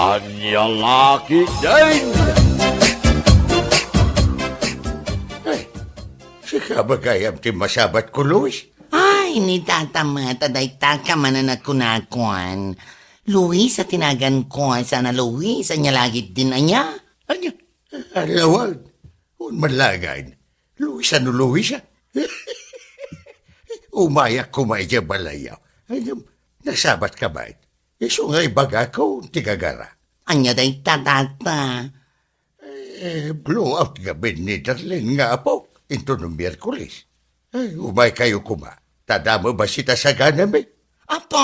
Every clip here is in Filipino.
Anya laki din! Ay, sika bagayam ti masabat ko, Luis. Ay, ni tatamata day taka mananat ko na akuan. Luis, sa tinagan ko, sana Luis, anya lagit din anya. Anya, alawag. Un malagay. Luis, ano Luis, Umayak kumay dya balayaw. Ay, nasabat ka ba? Iso nga ibaga ko, tigagara. Anya day tatata. Blowout gabi ni Darlene nga po. Ito nung Miyerkules. Ay, umay kayo kuma. Tadamo ba sita sa ganami? Apo,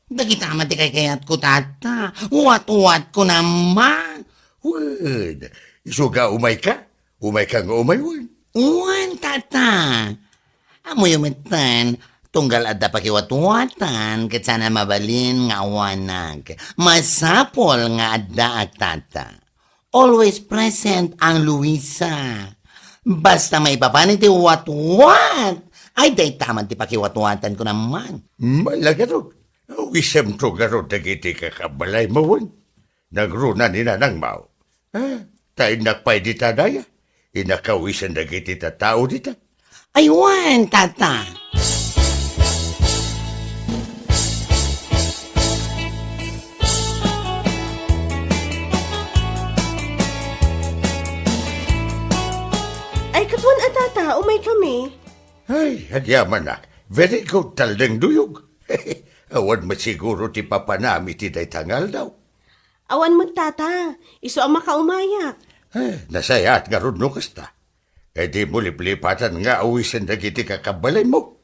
dagitama di kay kayat ko tata. Uwat-uwat ko naman. Wad. Iso nga umay ka? Umay ka nga umay, wad. Uwan tata. Amoy umatan. Tunggal adda pakiwat-watan ket sana mabalin nga awanag. Masapol nga adda at tata. Always present ang Luisa. Basta may papanit ti wat-wat. Ay, day taman ti pakiwat-watan ko naman. Malaga ro. Wisam to garo dagiti kakabalay mo, wad. Nagruna ni nanang mau. Tayo nakpay di tadaya. Inakawisan dagiti tatao dita. Aywan, tata. Ay, katuan atata, umay kami. Ay, hadyaman na. Very good taldeng duyog. Awan mo siguro ti papanami ti day tangal daw. Awan mo tata, iso ang makaumayak. Nasayat nga ron no kasta. E di mo liplipatan nga awisan dagiti kakabalay mo.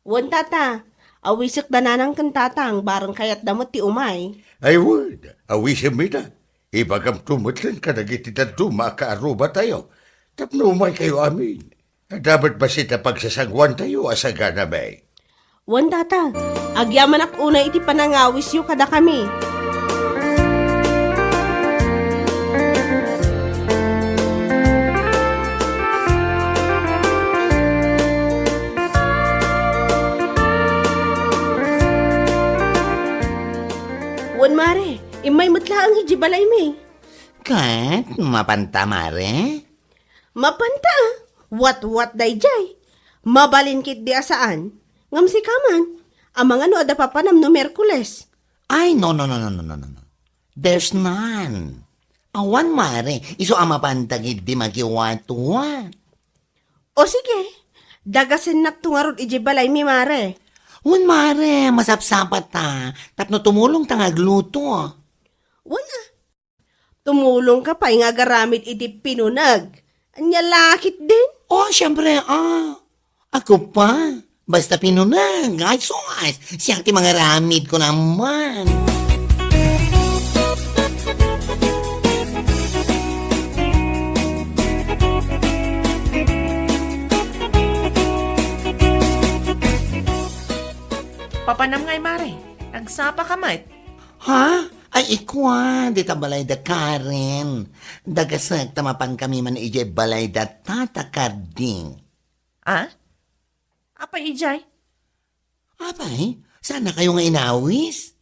Wan tata, awisik dananang kan tatang barang kayat damot ti umay. Ay word, awisan mo na. Ibagam tumutlan ka dagiti tatuma kaaruba tayo. Tapno umay kayo amin. Dapat ba sita pagsasagwan tayo asaga na bay? Wan tata, agyaman ak una iti panangawis yu kada kami. Wan mare, imay matla ang ijibalay me. Kat, mapanta mare? Mapanta, wat dayjay. Mabalin kit di asaan. Ngam si kaman, amang ano ada papanam no Merkules. Ay, no. There's none. Awan mare, iso ang mapantagid di magiwatuwa. O sige, dagasin nak tungarod ijibalay mi mare. Un mare, masapsapat ta. Tapno tumulong tangagluto. Wala. Tumulong ka pa nga garamit iti pinunag. Anya lakit din. Oh, syempre, ako pa. Basta pinunag. Ay, sos. Siyang ti mga ramid ko naman. Papanam ngay, Mare. Nagsapa ka, mate. Ha? Ay, ikwa. Di ta balay da Karen. Dagasag tamapan kami man ije balay da tatakarding. Ah? Apa ijay? Apay, sana kayo nga inawis?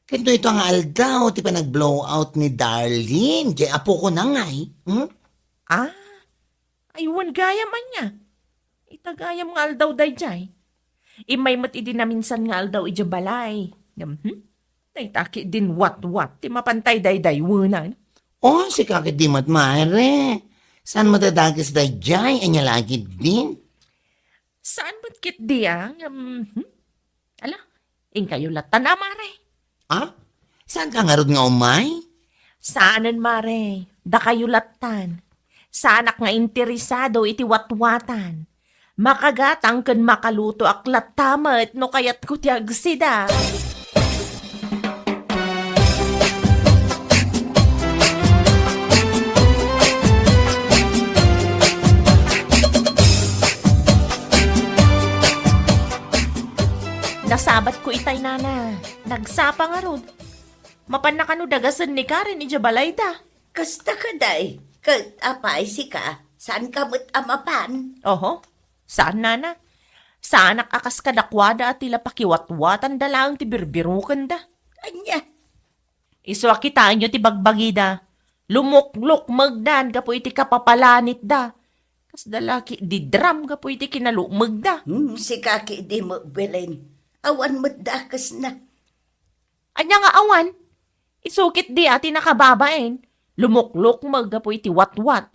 Kento ito ang aldaw, ti pa nag-blow out ni Darlene. Di apo ko na ngay. Ah? Aywan gaya man niya. Itagayam nga aldaw day jay. Imay mat idi na minsan nga aldaw ija balay. Tay din wat. Ti mapantay day wunan. Oh, si kakit di matmare. Saan mo dadagis da jay? Anya lagi din? Saan ba't kit di Ala, kayo latan na, Mare. Ah? Saan ka nga rod nga umay? Saanan, Mare? Da kayo latan. Saanak nga interesado iti watwatan. Makagatang kan makaluto aklat tamat no kayat ko ti agsida. Nasabat ko itay nana. Nagsapa nga rod. Mapan na kano dagasan ni Karen ija balayda. Kasta ka day, kat apay si ka, saan ka mo't amapan? Oho, saan nana? Saan nakakas kadakwada at tila pakiwatwatan da lang ti birbirukan da? Anya, Iso kitaan nyo ti bagbagida. Lumukluk magdan, gapo iti kapapalanit da. Kas dalaki, di drum, gapo iti kinalumag da. Si kaki di mo, Belen. Awan mo dakas na. Anya nga awan, isukit di ati nakababain. Lumukluk magapo iti watwat.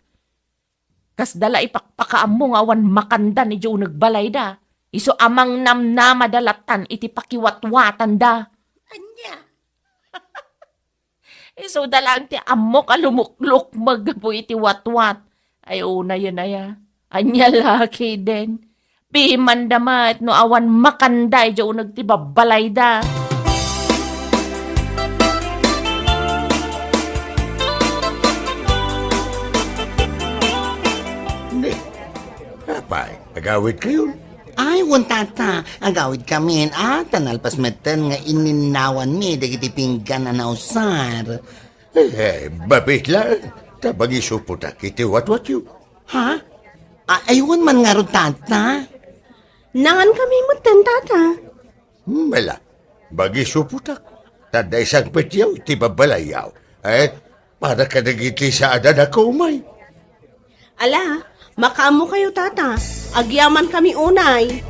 Kas dala ipakpakaam mo nga awan makanda ni Joe nagbalay da. Iso amang namnama dalatan iti pakiwatwatan da. Anya? Iso dalang ti amok alumukluk magapo iti watwat. Ay una yun aya. Anya laki din. Piman damat no awan makanday Joe nagtibabalay da. Hindi. Apay, agawid kayo. Ay, tata, agawid kami, tanalpas meten nga ininawan mi, dagiti pinggan na nausar. Babit lang. Tabagi suputak iti what you. Ha? Aywan man nga ro, tata. Nangan kami mutan, tata. Mala. Bagi suputak. Tada isang petyaw iti babalayaw. Para ka nagiti sa adan ako umay. Ala, makaamo kayo, tata. Agyaman kami unay.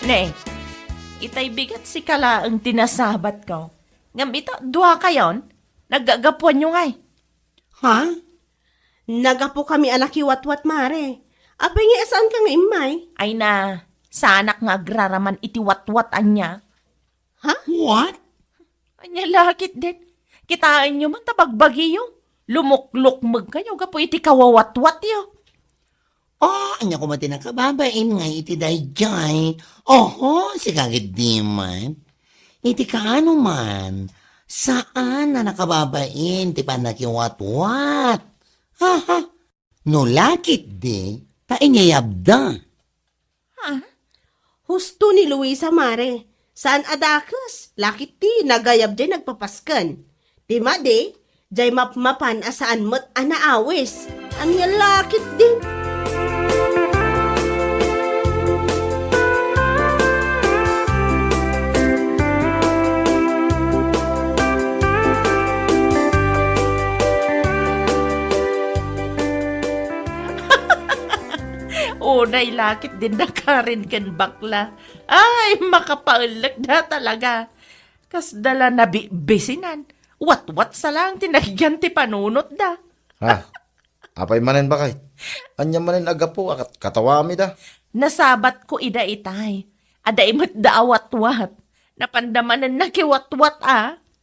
Ne, itay bigat si kala ang tinasabat ko. Ngam ito, dua kayon, naggagapuan nyo ngay. Ha? Nagapo kami anak iwat-wat, mare. Apay nga saan ka nga imay? Ay na, sa anak nga agraraman itiwat-wat anya. What? Anya lakit din. Kitaan nyo man tabagbagi yung lumuklukmag kayo, gapo iti kawawat-wat yo. Anya ko mati nakababain nga iti dayjay. Oho, si kagit di man. Iti kaano man, saan na nakababain ti panakiwat-wat? Ha? No lakit di, painyayabda. Husto ni Luisa, mare. Saan adakas? Lakit ti, nagayab di nagpapaskan. Di madi, jay mapmapan asaan mo't anaawis. Anya lakit din. Unay lakit din na karin kan bakla. Ay, makapaulag na talaga. Kas dala na bisinan. Wat-wat sa lang tinagyan ti panunot da. Ha? Apay manen ba kay? Anya manen agapo akat katawami da. Nasabat ko ida itay. Ada imot da awat-wat. Napandamanan na kiwat-wat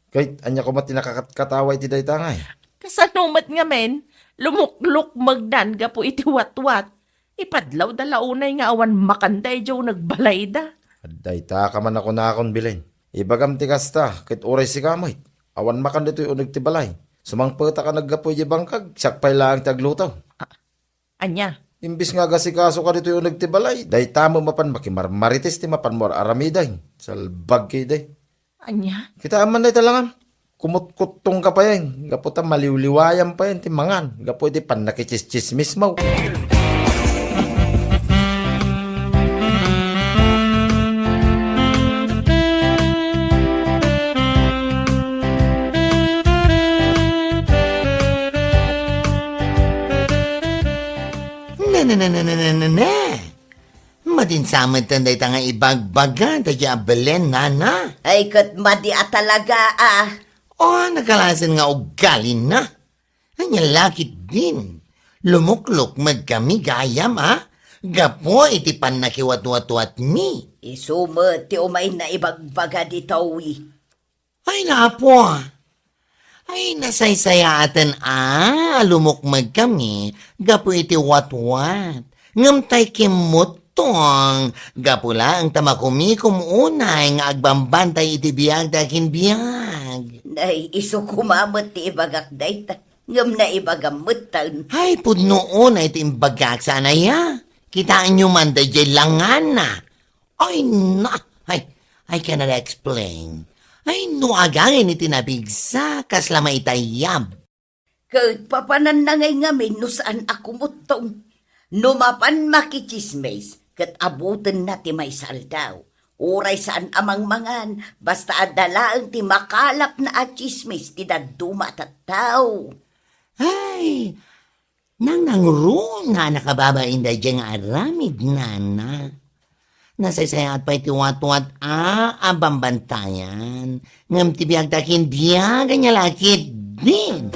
Kay anya ko mati nakakataway ti daytangay. Kasanumat nga men, lumukluk magdan gapo iti wat-wat. Ipadlaw dalaunay nga awan makanday Joe nagbalay da. Dayta ka man ako na akong bilin. Ibagam ti kasta, kit oray si kamay. Awan makan dito yung unag ti balay. Sumangpata ka naggapoy di bangkag, sakpay lang taglutaw. Anya, Imbis nga gasikaso ka dito yung unag ti balay, dayta mo mapan makimarmarites ti mapan mo aramiday. Salbag kay day. anya. Kita aman day talangan. Kumut-kutong ka pa yan. Gaputa maliwliwayan pa yan ti mangan. Gapo di pan nakichismismis mo. Na. Madinsamad tanday nga ibagbagan, tayo abelen, nana. Ay, kat madi talaga Nagkalasan nga ugalin na. Anya lakit din. Lumukluk magkami gayam, Gapo iti pan nakiwat-wat-wat mi. Isumo ti umay na ibagbaga ditawi. Ay, lapo. Ay, nasaysayatan lumukmag kami. Gapo iti wat-wat. Ngamtay kimutong. Gapo lang tamakumikum unay nga agbambantay iti biyag dakin biyag. Ay, iso kumamot ti ibagak dayta. Ngam na ibagamutan. Ay, pudnoon ay iti imbagak sana ya. Kitaan nyo man da langan na. Ay, na. I cannot explain. Ay, no agangin iti nabigsa, kasla maitayab. Kat papanan na ngay ngamin no saan ako mutong. Numapan makichismes, kat abutin na ti may saldaw. Uray saan amang mangan, basta adalaang ti makalap na at chismes ti daduma tattaw. Ay, nang nangrun nga nakababain da dyan nga aramid nana. Nasaysaya at pa'y tiwat-wat abang bantayan. Ngam tibiyag takin diya ganya lakit din.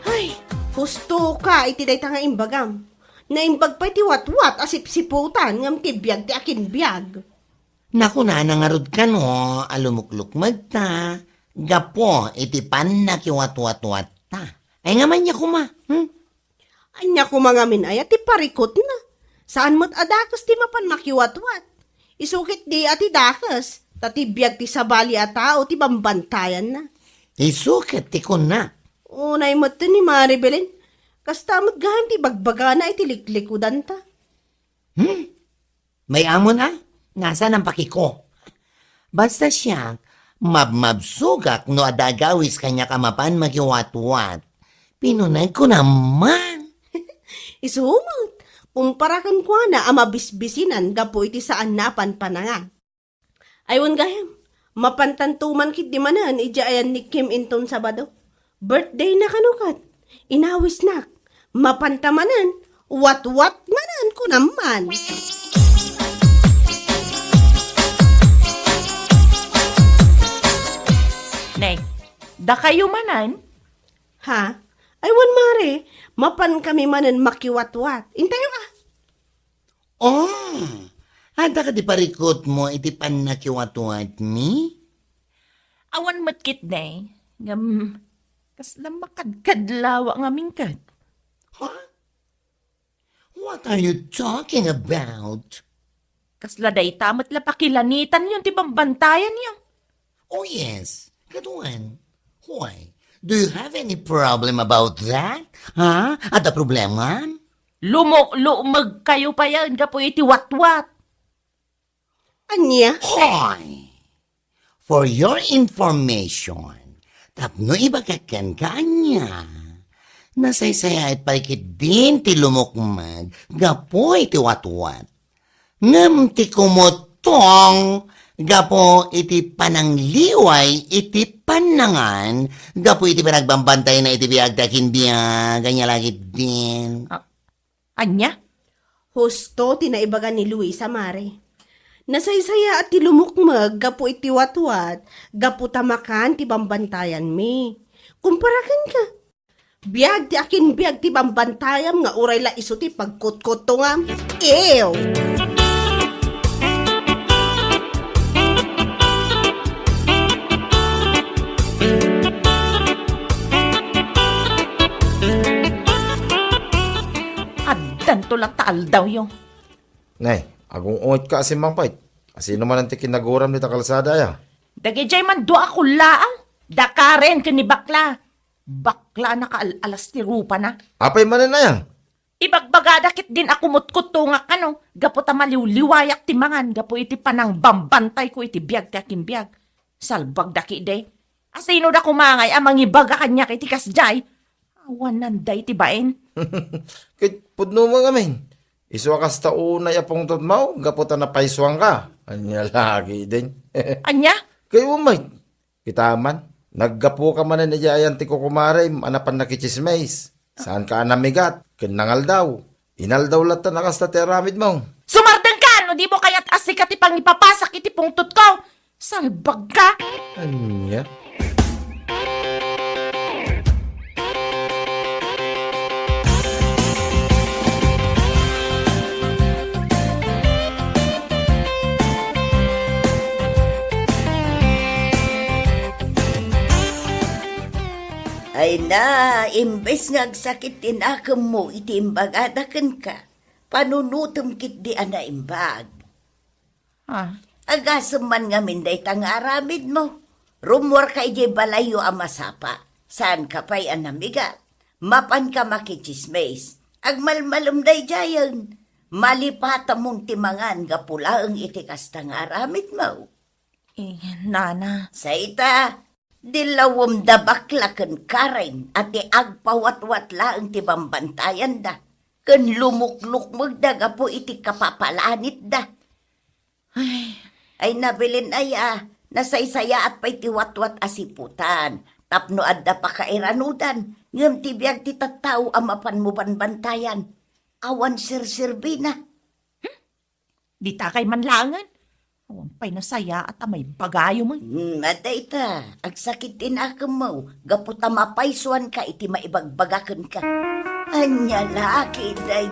Ay, husto ka iti day nga imbagam. Naimbag pa'y tiwat-wat asip-siputan ngam tibiyag ti akin biyag. Naku na, nangarod ka no, alumukluk magta. Gapo, iti pan na kiwat-wat-wat ta. Ay nga man niya kuma. Anya ko mga minaya, ti parikot na. Saan mo't adakas ti mapan makiwat-wat? Isukit di ati dakas, tatibiyag ti sabali a tao, ti bambantayan na. Isukat ti ko na. Unay mo't ti ni Maribelin, kasta mo't gahan ti bagbaga na iti liklikudan ta. May amo na, nasa ng pakiko. Basta siya, mabmabsugak no adagawis kanya kamapan magiwat-wat. Pinunay ko naman. Isumot, kumparakan ko na amabisbisinan gapo iti saan napan panangan. Aywan gayam, mapantantuman kit di manan ija ayan ni Kim Inton Sabado. Birthday na kanukat, inawis nak, mapantamanan, wat-wat manan ko naman. Nay, da kayo manan? Ha? Aywan mare, mapan kami manan makiwat-wat. Intayo ah. Oh, ada ka di parikot mo iti pan na kiwat-wat mi? Awan matkit, nay. Ngam, kasla makadkadlawa nga mingkad. Huh? What are you talking about? Kasla day tamat la pakilanitan yun, ti bambantayan yun. Oh yes, katuan. Why? Do you have any problem about that? Ha? Ada problema? Lumag kayo pa yan, gapo iti wat-wat. Anya? Hoy! For your information, tapno ibagakan kanya. Nasaysaya at paikit din ti lumukmag, gapo iti wat-wat. Ngam ti kumutong, gapo iti panangliway, iti panangan, gapo iti pinagbambantay na iti biyagdakin biya, ganya lagi din. Anya? Husto tinaibagan ni Luisa Mare. Nasaysaya at tilumukmag, gapo iti watwat, gapo tamakan ti bambantayan mi. Kumparakan ka. Biyag ti akin biyag ti bambantayam nga uray la iso ti pagkutkot to nga. Ew! Addan to lang taal daw yung. Nay, agong ungit ka asin mang pait. Asino man ang tikinaguram ni ta kalsada ya. Dagijay man do ako laang. Dakaren kani bakla. Bakla na alas ti rupa na. Apay man na yan. Ibagbagadakit din ako mutkuto nga kano. Gapo ta maliwliwayak ti mangan. Gapo iti panang bambantay ko iti biyag ti aking biyag. Salbag daki de. Asino da kumangay amang ibaga kanya kiti kasjay. Awan nanday ti baen. Kit pudno mo ngamin. Iswakas ta unay apong tutmaw, gaputa na paiswang ka. Anya lagi din. Anya? Kayo umay. Kitaman, naggapo ka man na niyayan ti kukumare, anapan na kichismays. Saan ka anamigat? Kinangal daw. Inal daw lata nakasta ti aramid mo. Sumardeng ka! No di mo kaya't asikat ipang ipapasak iti pungtot ko. Salbag ka! Anya? Ay na, imbes nga agsakit tinakam mo, iti imbagadakan ka. Panunutom kit di ana imbag. Ah, Agasam man nga minday tang aramid mo. Rumor kay di balayo ang masapa. Saan ka pa'y anamigat? Mapan ka makichismays. Agmalmalum day jayan. Malipata mong timangan gapula ang itikas tang aramid mo. nana. Sa ita, Dilawom da bakla ken karen at agpawat-wat laeng ti bambantayan da. Ken lumuklukmag da gapo iti kapapalanit da. Ay nabilin ay nasaysaya at pa'y ti watwat asiputan. Tapno adda pa kairanudan. Ngem ti biyag ti tattao amapan mo banbantayan. Awan sir-sirbi na. Di ta kay manlangan. Awan pa'y nasaya at amay bagayo mo. Aday ta, agsakit tinakam mo. Gaputa mapaysuan ka iti maibagbagakan ka. Anya laki day.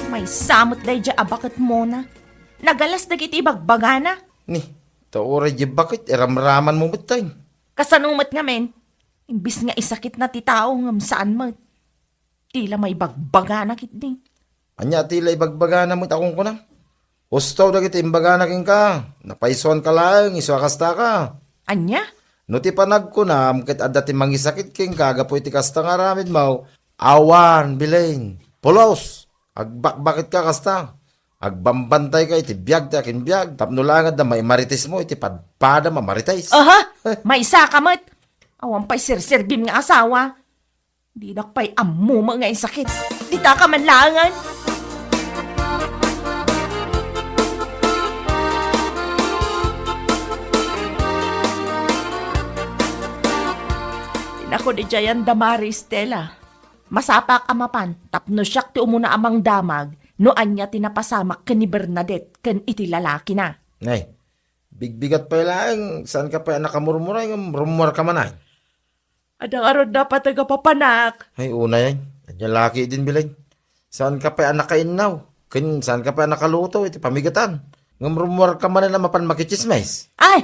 May samot day dya abakat mo na. Nagalas dagiti ibagbagana. Ni, taoray di bakit eramraman mo matay. Kasanumat nga men. Imbis nga isakit na ti tao ngam saan mo. Tila may bagbagana kit ding. Anya tila ibagbagana mo akong ko na. Gusto dagiti imbagana king ka. Napaisuan ka lang, iswakasta ka. Anya? No ti panag ko na, kit adda ti mangisakit king ka, gapo iti kasta nga ramid mo, awan, bilain, pulos, agbakbakit ka kasta. Agbambantay ka iti biyag ti akin biyag. Tapno langad na may marites mo, iti padpada mamarites. Aha! May isa ka mat. Awan pa'y sir-sirbim nga asawa. Di dak pa'y amuma nga sakit. Di ta ka manlangan. Nako di jayan damari Stella. Masapak amapan, tapno siyak ti umuna amang damag, no anya tinapasamak ken ni Bernadette ken iti lalaki na. Ngay, bigbigat pa lang, saan ka pa nakamurmuray, rumor ka man ay. Adang arod dapat tagapapanak. Ay, una yan, adyan laki din bilay. Saan ka pa nakainaw, saan ka pa nakaluto, iti pamigatan. Ngam rumor ka man na mapan makichismes. Ay!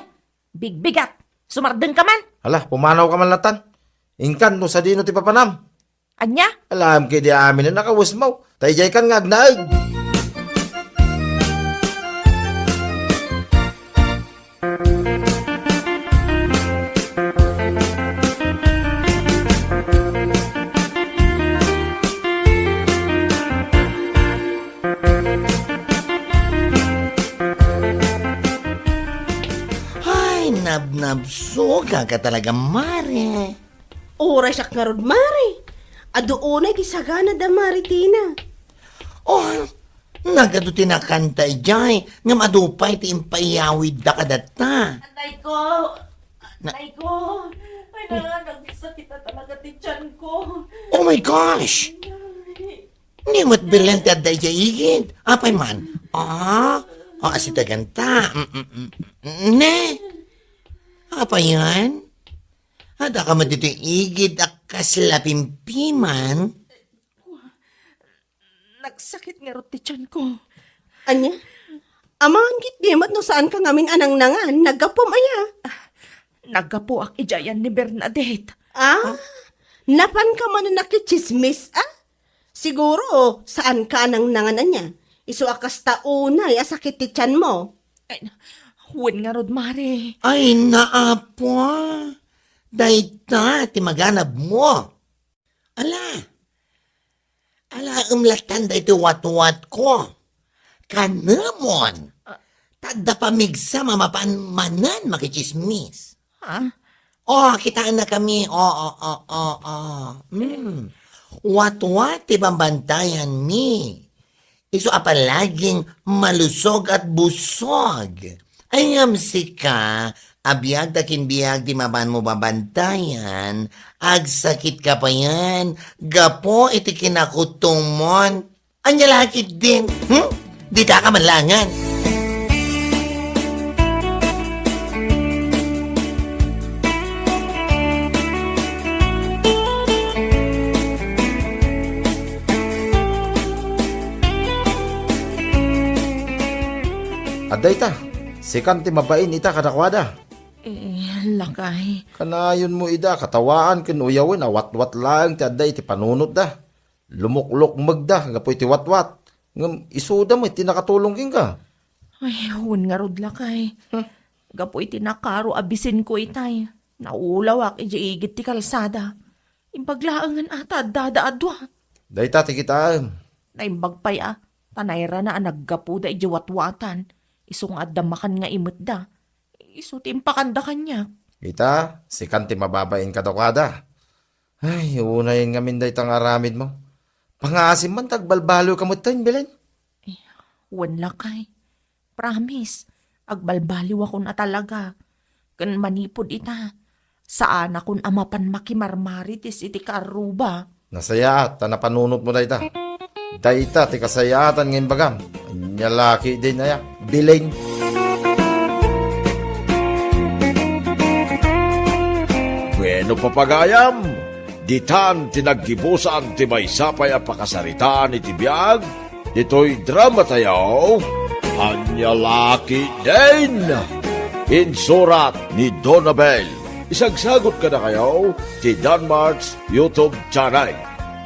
Bigbigat! Sumardeng ka man! Hala, pumanaw ka man latan. Ingkan no sa dino ti papanam. Anya? Alam kay di amin na nakawas mo. Tayjay kan nga agnaig. Ay, nabnabsuga ka talaga, Mare. Oras sak nga rod, Mare. Adoonay ti sagana da Maritina. Oh, nagaduti na kanta ijay, nga madupay ti impayawid da kadata. Anay ko! Anay ko! Ay nagsakit na talaga ti tiyan ko. Oh my gosh! Nimot bilen ti adda ijay igid. Apay man? Asita ganta. Ne? Apa yan? Ada ka madito igid akas lapimpiman? Nagsakit nga ro ti tiyan ko. Anya? Amangan kit dimat no saan ka ngaming anang nangan, nagapom aya. Nagapo ak ijayan ni Bernadette. Napan ka man nakichismis, Siguro, saan ka anang nanganan niya? Iso akas taunay, asakit ti tiyan mo. Ay, huwin nga rod, Mare. Ay, naapo. Dayta, ti maganab mo. Ala, umlatan da iti wat-wat ko. Kanamon. Tadda pamigsa mamapanmanan makichismis. Ha? Kitaan na kami. Wat-wat ti bambantayan mi. Iso apalaging malusog at busog. Ayam si ka, abiyag takin biyag di maban mo babantayan, agsakit ka pa yan, gapo iti kinakutong mon. Anya lakit din, Di ta ka manlangan. Aday ta, sikan ti mabain ita kadakwada. Lakay. Kanayon mo ida, katawaan kinuyawin, awat-wat lang ti aday ti panunot da. Lumuklok magda, gapoy ti wat-wat. Ngam isuda mo, iti nakatulong king ka. Ay, huwin nga rod lakay. Gapo iti nakaro abisin ko itay. Naulawak, iji igit ti kalsada. Imbaglaangan ata dadaadwa. Dayta ti kita. Naimbagpay tanayra na naggapu da ijawatwatan. Isong adamakan nga imot da. Iso timpakanda kanya. Kita, si kanti mababain ka daw kada. Ay, unayin nga min daytang aramid mo. Pangasim man tagbalbalo ka mo tayo, Belen. Wan lakay. Promise. Agbalbaliw ako na talaga. Kan manipod ita. Saan akong amapan makimarmaritis iti karuba. Nasaya at napanunot mo dayta. Dayta, ti kasayatan ngayon bagam. Nyalaki din aya, Belen. Bueno papagayam, ditan tinaggibusan ti may sapay a pakasaritaan iti biyag, dito'y drama tayo, Anyalaki din! Insurat ni Donabel. Isagsagot ka na kayo ti Danmarks YouTube channel.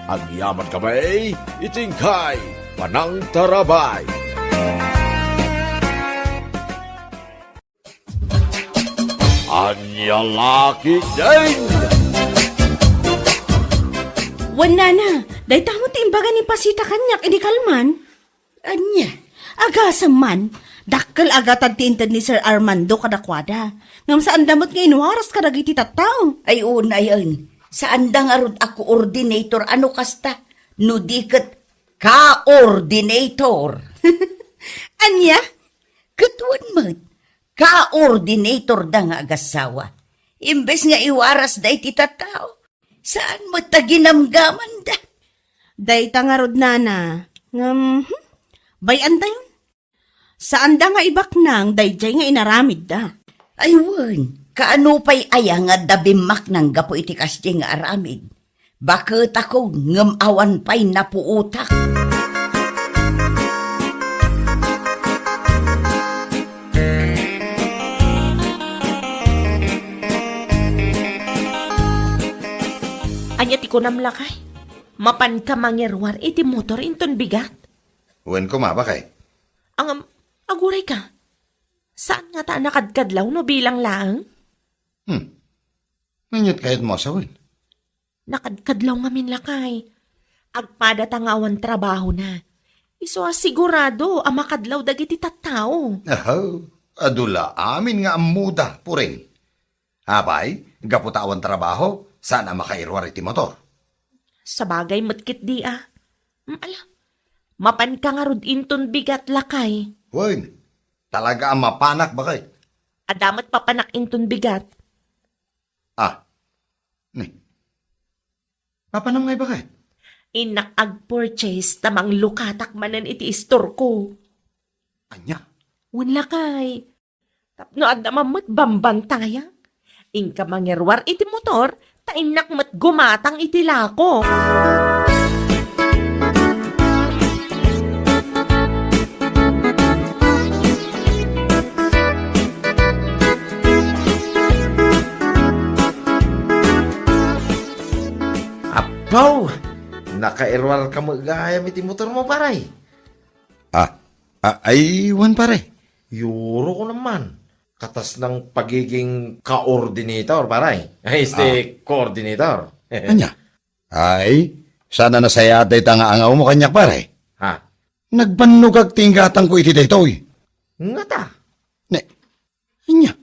Ang yaman kamay, itingkay, panang tarabay. Anyalaki din! Wala na, day tamo ti imbaga ni pasita kanyak, ini kalman. Anya, agasam man, dakkel agatan ti inted ni Sir Armando kadakwada. Ngam saan damot nga inuwaras ka dagiti tattao. Ay una yun. Saan da nga rod ako ordinator? Ano kasta? No diket ka-ordinator. Anya? Katuan mo. Ka-ordinator da nga agasawa. Imbes nga iwaras da iti tao. Saan mo taginamgaman da? Day tangarod nana. Bayan tayon. Saan da nga ibak nang dayjay nga inaramid da. Aywan, kaano pa'y aya nga dabimak ng gapo iti kasdi nga aramid. Bakit ako ngamawan pa'y napuutak? Anya ti ko namlakay. Mapan ka mangirwar iti motor inton bigat. Uwan ko mabakay. Ang aguray ka. Saan nga ta nakadkadlaw no bilang lang? Nanyot kahit mo asawin. Nakadkadlaw nga min lakay. Agpada tangawan trabaho na. Iso sigurado ang makadlaw dagiti tattao. Adula amin nga amuda puring. Abay, gaputawan trabaho, sana makairwar iti motor. Sa bagay matkit di Ala, mapan ka nga rod inton bigat lakay. Uwan, talaga ang mapanak bakay. Adamat papanak inton bigat. Ni. Papanam ngay bakay? Inak ag-purchase tamang lukatak manan iti istor ko. Anya? Wan lakay. Tapno adamamot bambantaya. Inka mangirwar iti motor, tainak mat gumatang iti lako. Apaw! Nakairwar ka magayam iti motor mo, paray. Ay, wan pare. Yuro ko naman. Katas ng pagiging ka-ordinator, paray. Ay, coordinator. Anya? Ay, sana nasaya day tanga angaw mo kanyak pare. Ha? Nagbanugag tinggatang ko iti daytoy. Nga ta. Ne, anya?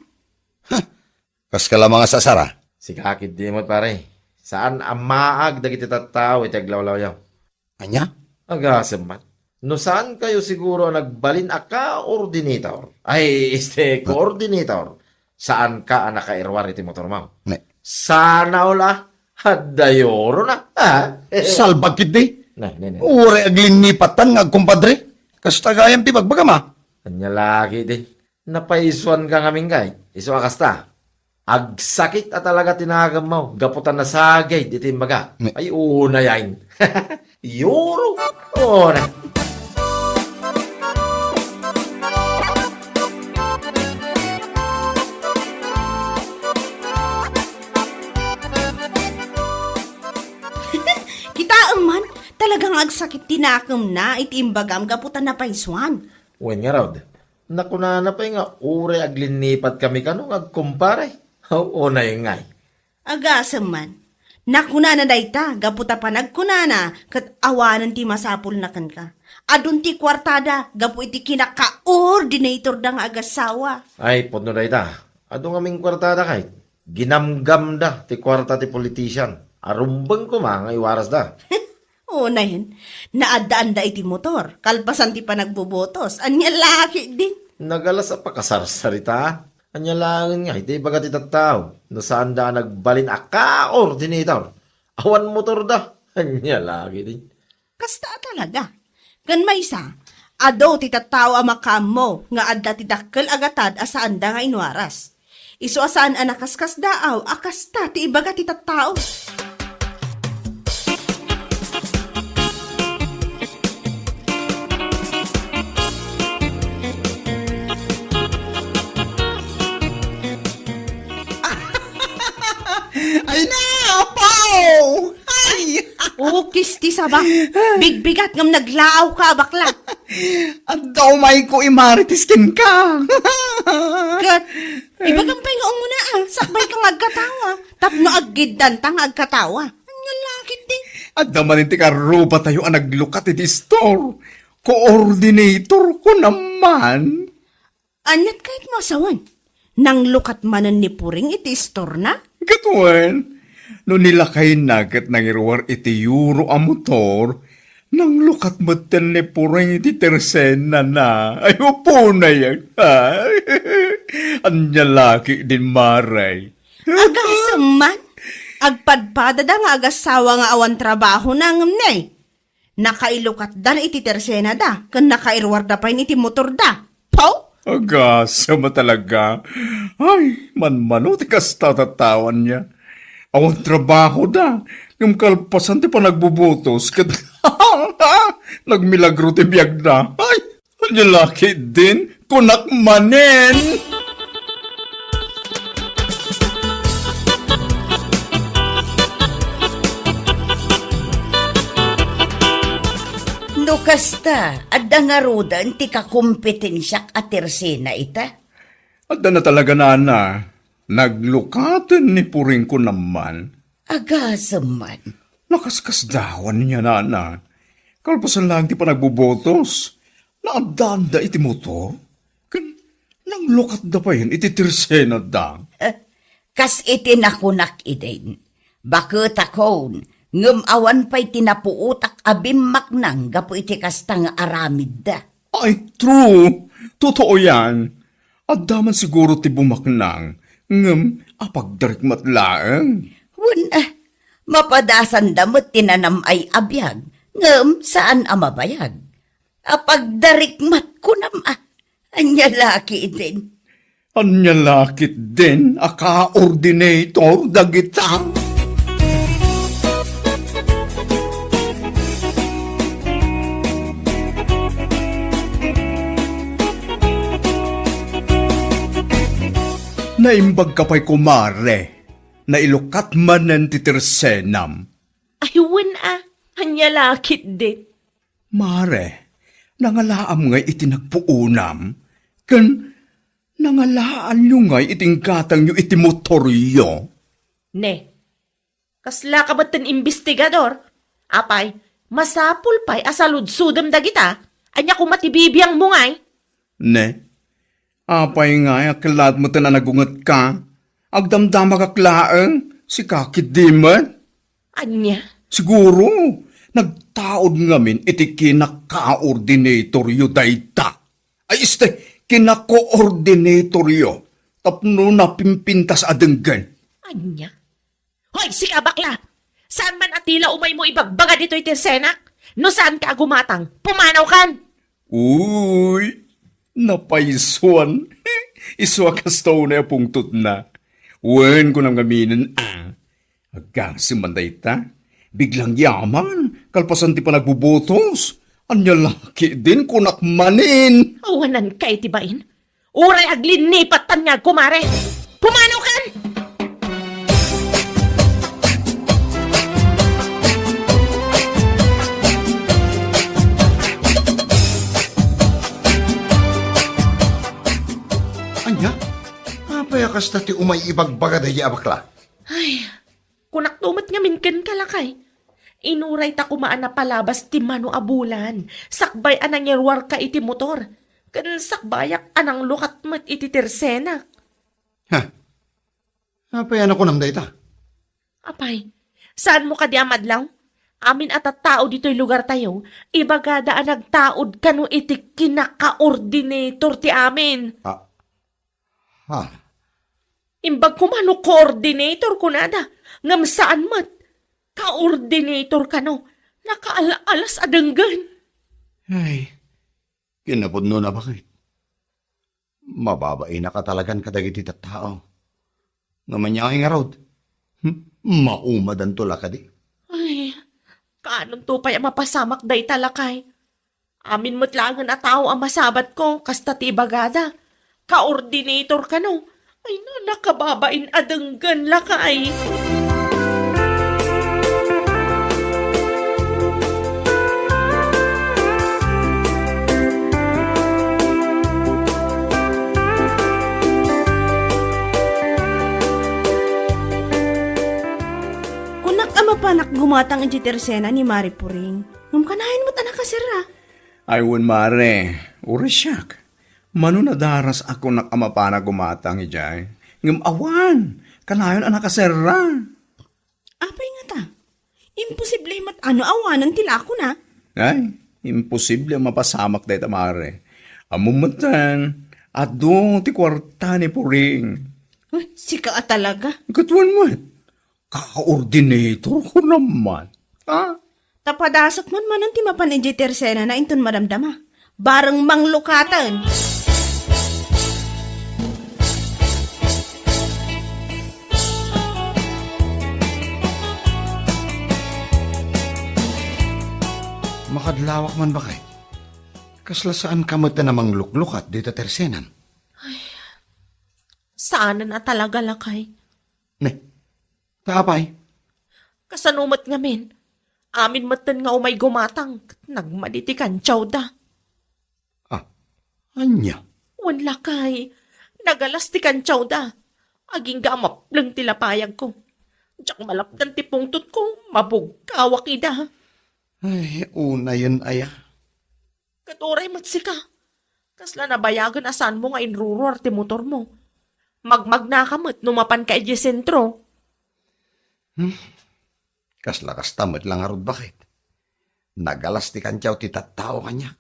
Kas ka lang mga sasara. Sikakid di mo, paray. Saan ang maag dagiti tattao iti aglawlaw? Anya? Agasam man. No saan kayo siguro nagbalin a ka-ordinator? Ay, coordinator. Saan ka ang nakairwar iti motor mo? Ne. Sana ula. Hadayoro na. Salbag kit di. Ne. Ure aglinipatan nga kumpadre. Kas tagayam ti bagbagama. Kanya lagi din. Napaisuan ka kaming kay. Iso akasta. Agsakit at talaga tinagam mo. Gaputan na sagay. Dito yung baga. Ay, una yan. Yoro. Una. Kita man, talagang agsakit tinakam na itiimbagam gaputan na paiswan. Uwan nga raw. Nakunana pa nga. Ure aglinipat kami kanong agkumpare. Una yung ngay. Agasam man, Nakuna na dayta, gaputa pa nagkunana, kat awanan ti masapul na kan ka. Adun ti kwartada, gapu iti kinaka-ordinator da nga agasawa. Ay, podno da ita. Ado nga aming kwartada kay. Ginamgam da ti kwarta ti politician. Arumbang ko mga iwaras da. Oo na yun, naadaan da iti motor, kalpasan ti pa nagbubotos, anya laki din. Nagalas sa pakasarsarita. Anya langin nga, iti bagat itataw. Nasaan da nagbalin aka-ordinator. Awan motor da. Anya lagi din. Kasta talaga. Kan maysa, ado ti tattawa makam mo, nga adda ti dakkel agatad asaan da nga inwaras. Isu asaan anakaskas daaw, akasta ti ibaga ti tattao. Ay na, Paw! Ay! Ukis ti saba, bigbigat ngam naglaaw ka bakla. At daw may ko imaritiskin ka. Kat, ibagang paingaong mo na sakbay kang agkatawa, tapno aggidan tang agkatawa. Anya lakit din. At naman iti karuba tayo ang naglukat iti store. Coordinator ko naman. Anyat kahit masawan, nang lukat manan ni Puring iti store na? Katuan, no nilakay nagat ng irwar iti euro a motor, nang lukat mo ni Puring iti tersena na. Ay, upo na yan. Anya laki din maray. Agasaman, agpadpada da nga agasawa nga awan trabaho na ngamnay. Nakailukat da na iti tersena da, kan nakairwar da pa iti motor da. Pau? Agasa mo talaga. Ay, manmano ti kasta tatawan niya. Awan trabaho da. Yung kalpasan ti pa nagbubutos. Nagmilagro ti biyag na. Ay, ang laki din. Kunakmanen. No kasta, adda nga rodan ti kakompetensyak at tersena ita. At na talaga na. Naglukatan ni Puring ko naman. Agasaman. Nakaskasdawan niya na. Kalpasan lang ti pa nagbubotos. Naadanda iti motor. Nang lukat da pa yun, iti tirsena da. Kas iti nakunak idin. Bakit akon, ngem awan pa'y tinapuutak abimmak nang gapu iti kastang aramid da. Ay, true. Totoo yan. At daman siguro ti bumaknang. Ngem, apagdarik matlaang. Wala, mapadasan damot tinanam ay abiyag. Ngem, saan amabayag? Apagdarik mat kunam anya laki din. Anya lakit din, aka-ordinator dagita. Naimbag ka pa'y kumare, na ilukat man ng titirsenam. Aywan anya lakit din. Mare, nangalaam ngay itinagpuunam, kan nangalaan nyo ngay itingkatang nyo iti motoryo. Ne, kasla ka ba't investigador? Apay, masapul pa'y asaludsudam dagita, anya kumatibibiyang mo ngay. Ne, apay nga akalat mo na nagungat ka, agdamdama kaklaang si kakit di man. Anya? Siguro, nagtaod ngamin iti kinaka-ordinatoryo dayta. Ay este, kinako-ordinatoryo. Tapno na pimpintas adenggan. Anya? Hoy, sika bakla! Saan man atila umay mo ibagbaga dito itisenak? No saan ka gumatang? Pumanaw kan! Uy, napaisuan. Iswa kastaw na pungtot na. Wen ko nang gaminin Agang si Mandayta, biglang yaman, kalpasan ti pa nagbubutos. Anya laki din kunakmanin. Awanan kay tibain. Uray aglinipatan nga kumare. Pumanaw kan! Anya? Apayakas na ti umay ibagbaga da abakla. Kunak tumat nga minken kalakay. Inuray ta kumaan na palabas ti mano abulan. Sakbay anang yerwar ka iti motor. Kan sakbayak anang lukat mat iti tersenak. Ha? Apayan ako nam dayta. Apay, saan mo ka di amadlaw? Amin at tao dito'y lugar tayo, ibagada ang nagtaod kanu iti kinaka-ordinator ti amin. Ha? Imbag kumano coordinator ko nada, ngam saan mat, ka-ordinator kano, nakaalas adenggan. Ay, kinapudno na bakit? Mababain na ka talagan kadagiti tao. Ngamanyaking arod. Maumadan tula ka di. Ay, kanon to pa'y mapasamak day talakay. Amin mo't langan a tao ang masabat ko, kasta ti bagada. Ka-ordinator ka no. Ay na, nakababain adenggan lakay. Kunak ama panak gumatang ang jitersena ni Mari Puring. Ngum kanahin mo't anak kasira. Aywan mare, urisyak. Mano na daras ako nakamapana gumatang ijay. Ngam awan, kanayon anak kasera. Apay nga ta. Imposible mat ano awanan tila ako na. Ay, imposible mapasamak day tamare. Amumatan, ado ti kwarta ni Puring. Uy, sika ka talaga. Katuan mo, ka-coordinator ko naman. Ha? Tapadasok man manan ti mapan ang jitersena na inton madamdama. Bareng manglukatan. Makadlawak man ba kay? Kasla saan kamot na namang luklukat dito tersenan? Saan na talaga lakay? Ne, tapay. Kasanumat ngamin. Amin matan nga umay gumatang. Nagmaditikan da. Anya? Wan lakay. Nagalastikan da. Aging gamap lang tilapayag ko. Diyak malapdan ti pungtot ko. Mabugkawak ida. Ay, una yun aya. Katuray matsika. Kasla nabayagan asan mo nga inruruar ti motor mo. Magmag na kamot numapan ka iji sentro. Kasla kastamot lang arod bakit? Nagalastikan tiyaw ti tattao kanya.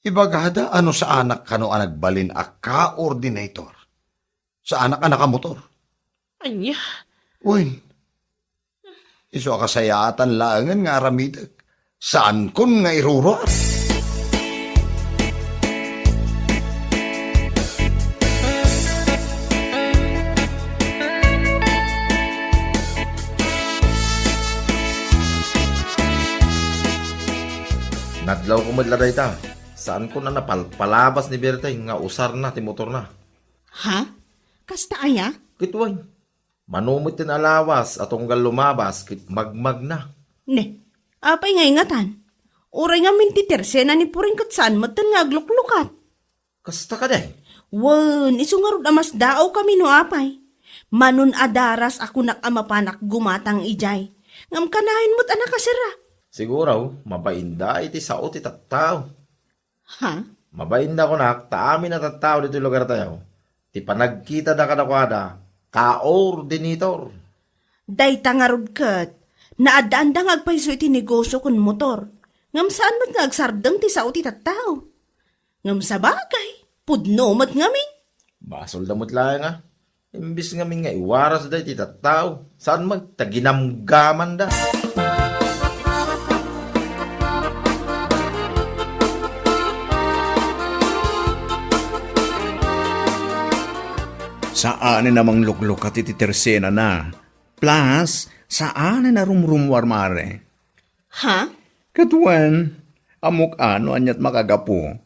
Ibagada ano sa anak kano ang nagbalin a ka-ordinator? Sa anak motor. Anya, Uy, iso kasayatan laangan nga aramidag. Saan kun nga iruruar? Nadlaw ko madladay ta. Saan ko na napalabas ni Bertay nga usar na ti motor na. Ha? Kasta aya? Kitway. Manumit tin alawas atong gal lumabas kit magmag na. Ne, apay nga ingatan. Uray nga min ti tersena ni Puring katsan matan nga agluklukat. Kasta ka day. Wan, iso nga rod amas daaw kami no apay. Manun adaras ako nakamapanak gumatang ijay. Ngam kanahin mo't anak kasira. Siguro, mabainda iti sao ti tattao. Ha? Mabainda ko nak, taamin na tattao dito yung lugar tayo. Ti panagkita da kadakwada, ka-ordinator. Day tangarod kat. Naadaan-dang agpaiso iti negosyo kun motor. Ngam saan mat nga agsardang ti sao ti tattao. Ngam sa bagay, pudno mat ngamin. Basol damot lang nga. Imbis ngamin nga iwaras da iti tattao. Saan magtaginamgaman da? Saan namang luklukat iti tersena na? Plus, saan na rumrumwar mare? Ha? Katuan, amok ano anyat makagapo.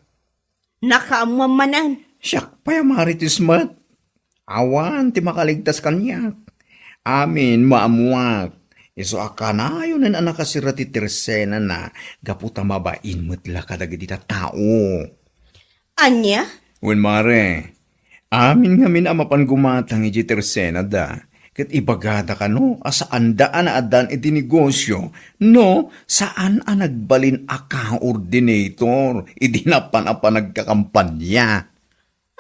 Nakaamwamanan. Siyak pa maritis mat. Awan ti makaligtas kanyak. Amin maamuak. Iso akanayon na nakasira ti tersena na gaputa mabain matla kadagiti tao. Anya? Wen mare, amin nga min amapan gumatang iti tersena da. Kat ibagada ka no, asaan daan na adan iti negosyo, no, saan ang nagbalin a coordinator, idinapan apa nagkakampanya.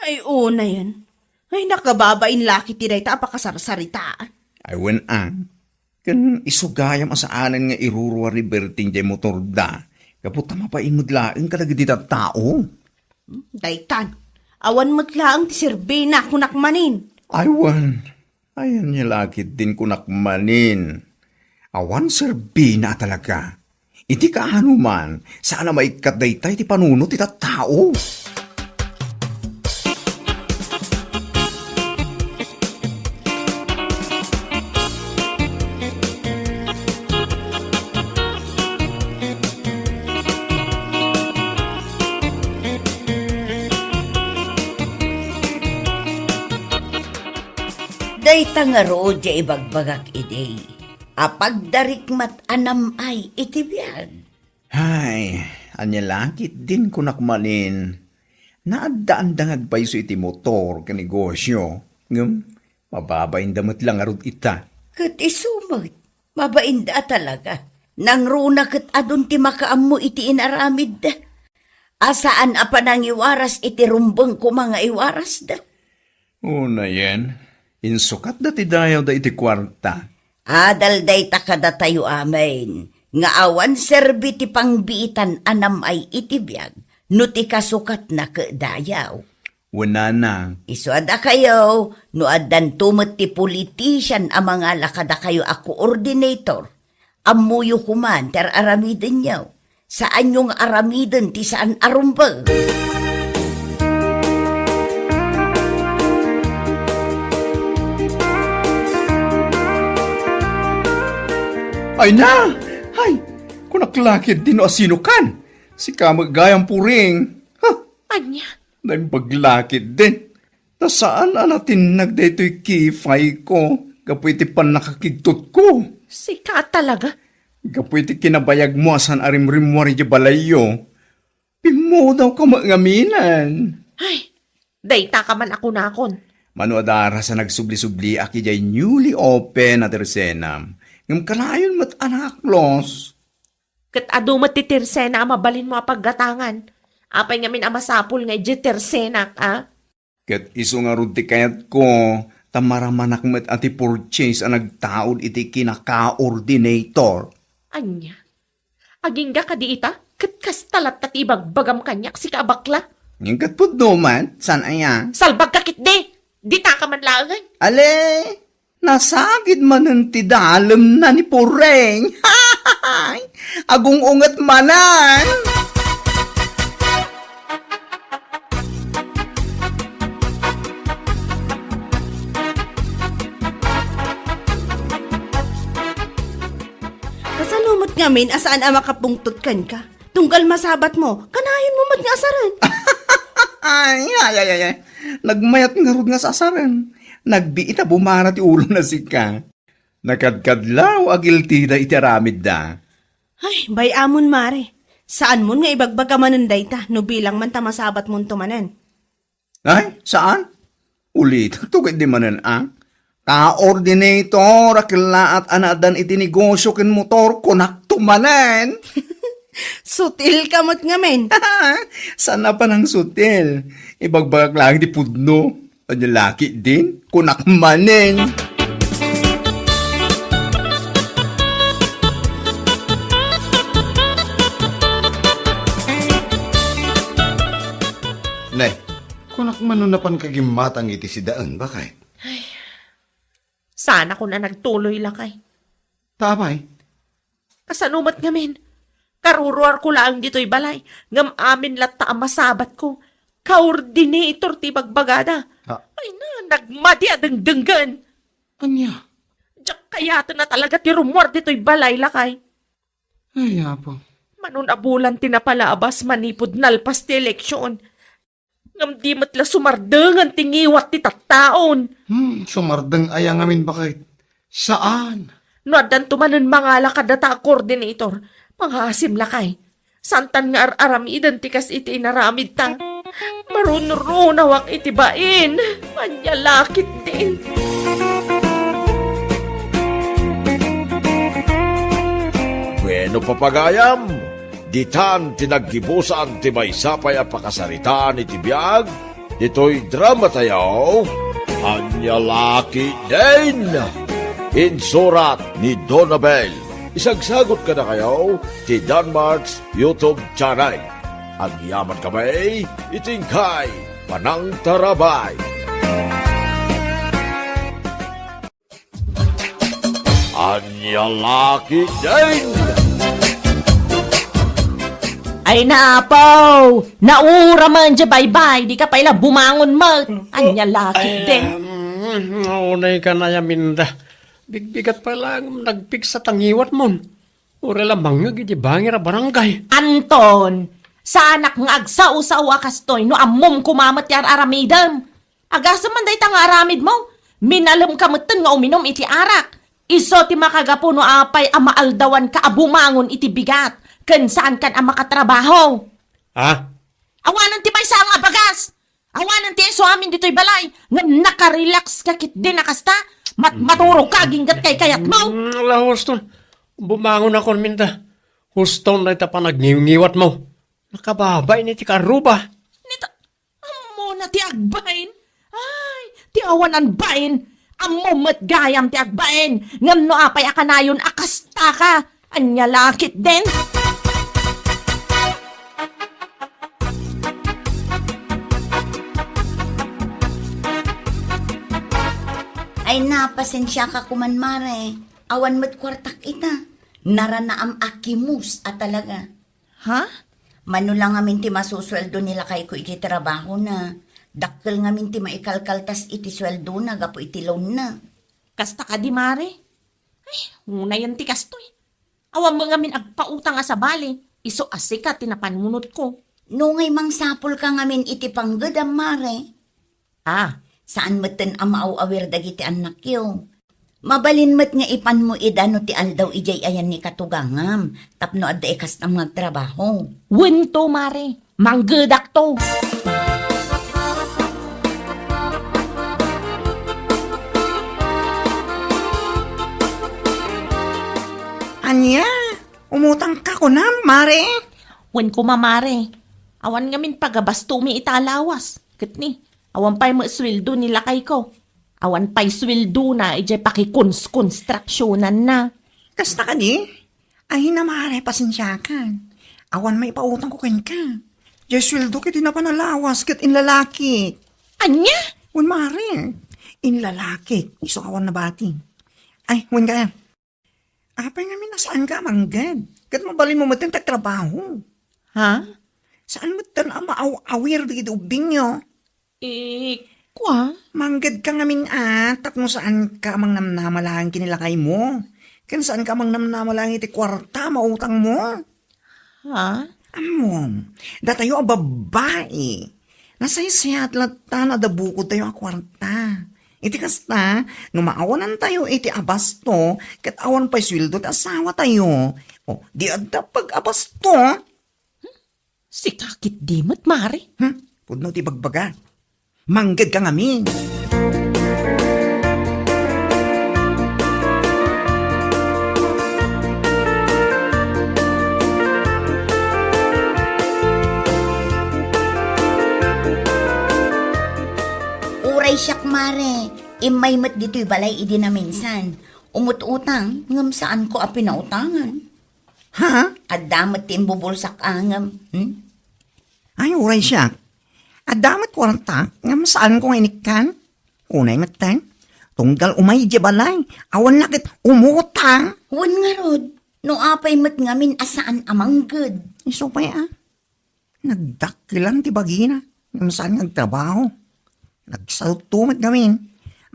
Ay, una yan. Ay, nakababain laki ti dayta apakasarsaritaan. Ay wen ang, kan isugayam asaanan nga iruruwa riberting jay motor da, kaputa mapaimod laeng kadagiti tao. Daytan, awan matlaang ti sirbe na kunakmanin. Ay wan, ayan niya lakit din kunakmanin. Awan serbina talaga. Iti kaanuman, sana maikat daytay ti panunot iti tao. Dayta nga rood ya ibagbagak ide. Apag darikmat anam ay itibiyag. Ay, anya langit din kunakmanin. Naadaan dangag pa iti motor ka negosyo. Mababain damat lang arod ita. Kat isumag, mabainda talaga. Nang runa kat adun ti makaam mo iti inaramid da. Asaan apa nang iwaras iti rumbang ko mga iwaras da. Una yan, insukat dati dayaw da iti kwarta. Adal day takada tayo amin. Nga awan serbi ti pangbiitan anam ay itibiyag. No ti kasukat na kadayaw. Wala na. Isuada kayo, no adan tumet ti politician ang mga lakada kayo a coordinator. Amuyo kuman ter aramiden nyaw. Saan yung aramiden ti saan arumbag? Ay na! Ay! Kunaklakit din o asinukan. Si kamagayang puring. Ha! Anya, Dahil paglakit din. Ta saan natin nagdeto'y kifay ko? Kapoy iti pan nakakigtot ko. sika talaga. Kapoy iti kinabayag mo asan arimrimwari di balayo. Pimo daw ka mangaminan. Ay, dayta ka man ako nakon. Manuadara sa nagsubli-subli aki jay newly open na tersenam. Ngam kalayon mat anak los. Kat ado matitirsena mabalin mo paggatangan. Apay ngamin amasapul nga ijitersena ka. Kat iso nga rudi kayat ko, tamaramanak met ati purchase ang nagtaod iti kinaka-ordinator. Anya, aging ka di ita, kat kastalat at ibagbagam kanyak si kabakla. Yung kat po duman, san aya? Salbag kakit di, di ta ka man laangay. Ale, nasagid man ang tidalem na ni Pureng. Agong ungat manan. Kasalumot ngamin asaan ang makapungtot kan ka. Tunggal masabat mo, kanayon mo mat nga asaran. Ay. Nagmayat nga rod nga sasaran. Nagbiita bumara ti ulo na sika. Nakadkadlaw agiltida iti aramid da. Ay, bay amon mare. Saan mo nga ibagbaga manan dayta, no bilang man tamasabat mo tumanan. Ay, saan? Ulit, tugad di manan ang. Ka-ordinator, akilaat anadan iti negosyo kin motor kunak tumanan. Sutil kamot ngamin. Sana pa ng sutil. Ibagbagak lang di pudno. Ano laki din? Kunak manin. Nay, kunak manunapan kagimatang iti si daan, bakay? Sana ko na nagtuloy lakay. Tamay. Kasanumat ngamin. Karuruar ko lang dito'y balay. Ngam amin lata ang masabat ko. Coordinator ti bagbagada. Ha? Ay na, nagmadi adang denggan. Anya? Diyak kaya na talaga ti rumor dito'y balay lakay. Ay, apo. Manun abulan tinapalabas manipod nalpas ti eleksyon. Ngam di matla sumardangan tingiwat ti tattaon. Sumardang ayang amin bakit? Saan? No adan tumanan mga lakadata coordinator. Panghasim lakay. Santan nga aramidan tikas iti inaramid ta. Marunurunawak iti bain. Manyalakit din. Bueno papagayam, ditan tinaggibusan ti maysapay a pakasaritaan iti biag, dito'y drama tayo, Anyalaki din! Insurat ni Donabel. Isagsagot ka na kayo ti Danmarks YouTube channel. Ang yaman kamay, itingkay, panang tarabay. Anyalaki din! Ay napaw! Naura man dyan, bye-bye. Di ka paila bumangon mo. Anya laki din. Naunay ka na yaminda. Bigbigat pa lang nagpig sa tangiwat mon. Ura lamang nga gidi bangir a barangay. Anton, sa anak nga agsaw-saw akastoy no amom kumamat yar aramidam. Agasa man day tang aramid mo. Minalam ka matan nga uminom iti arak. Iso ti makagapo no apay amaaldawan ka abumangon iti bigat. Kan saan kan ang makatrabaho. Ha? Awanan ti may sa nga bagas. Awanan ti so amin dito'y balay. Nga nakarelax ka kit din nakasta. Maturo ka ginggat kay kayat mo. Ala, Huston. Bumangon ako minda. Huston na ita pa nagngiwat mo. Nakababay ni ti karuba. Nita, amo na ti agbain. Ay, ti awanan bain. Amo matgayam ti agbain. Ngam no apay akanayon akasta ka. Anya lakit din. Ay napasensya ka kuman mare. Awan mo't kwartak ita. Naranaam akimus at talaga. Ha? Mano lang amin ti masusweldo nila kay ko iti trabaho na. Dakkel ngamin ti maikalkaltas iti sweldo na gapo iti loan na. Kasta ka di mare. Ay, una yan ti kastoy. Awan mo ngamin agpautang nga sa bali. Iso asika tinapanmunot ko. No ngay mangsapol ka ngamin iti panggadam mare. Ah, Saan maten ang maaw-awir dagiti anak yo. Mabalin mat nga ipan mo idano ti aldaw ijay ayan ni katugangam. Tapno adda ikas tam nagtrabaho. winto mare. Manggedak to. Anya, umutang ka ko na, mare. Wen ko mamare. Awan ngamin pagabastumi italawas. Kitni, awan pa'y maiswildo nila kay ko. Awan pa'y swildo na, ijay pakikons-constructionan na. Kasta ka di? Ay na, mare, pasensya ka. Awan may pautang ko ken ka. Diyas sweldo ka di na panalawas kat inlalaki. Anya? Wen, mare, inlalaki. Iso awan na bati. Ay, wen ka. Apay namin nasaan ka, manggad. Kat mabalin mo matin trabaho. Ha? Saan mo tan ang maaw-awir di ubing nyo? Kwa? Manggad ka ngamin tapno saan ka mang namnamalang kinilakay mo? Kan saan ka mang namnamalang iti kwarta mautang mo? Ha? Amom, datayo ang babae. Nasaysayat lata na dabukod tayo ang kwarta. Iti kasta, numaawanan tayo iti abasto, kat awan pa'y swildo at asawa tayo. O, di adda pag-abasto. Si kakit dimot, mare. Pudno ti bagbaga. Manggad ka ngamin. Uray siyak mare. Imay mat dito'y balay idi na minsan. Umut-utang, ngam saan ko apinautangan. Ha? At damat timbubulsak angam. Ay, uray siya. At damat kwarta, nga saan ko ngainikan? Unay matang, tunggal umay di balay, awan nakit umutang. Wan nga rod, no apay mat ngamin asaan amang good. Iso pa nagdakilan ti bagina, nga saan nagtrabaho. Nagsaltumat gamin,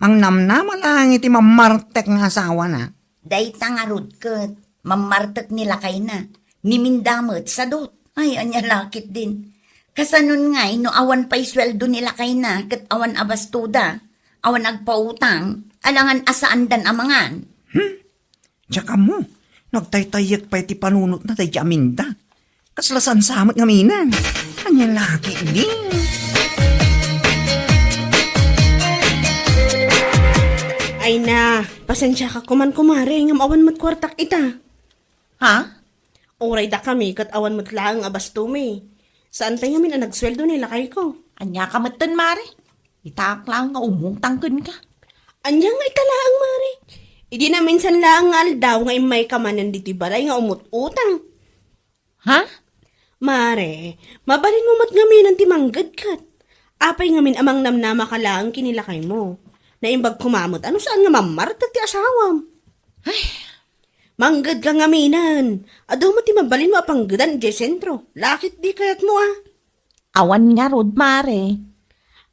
mang namnama lang iti mamartek nga asawa na. Dayta nga rod kat, mamartek nila kay na. Nimindamot sa dot. Ay, anya lakit din. Kasanon nga, no awan pa'y sweldo nila kay na, kat awan abastuda, awan agpautang, alangan asaan dan amangan. Tsaka mo, nagtaytayak pa iti panunot na tayo aminda. Kaslasan samot nga minan. Kanya laki din. Ay na, pasensya ka kuman kumare, ngam awan mo't kwartak ita. Ha? Uray da kami kat awan mo't lang abastumi. Saan tayo min ang nagsweldo nila kay ko? Anya ka matan, Mare. Itak lang nga umutangkin ka. Anya nga italaang, Mare. Idi na minsan lang nga aldaw nga imay kamanan dito balay nga umut-utang. Ha? Mare, mabalin mo mat ngamin ang timanggad kat. Apay ngamin amang namnama ka lang kinilakay mo. Naimbag kumamot, ano saan nga mamarta ti asawam? Ay, Manggad ka ngaminan. Adaw mo ti mabalin mo apanggadan di sentro. Lakit di kayat mo ah. awan nga rod, Mare.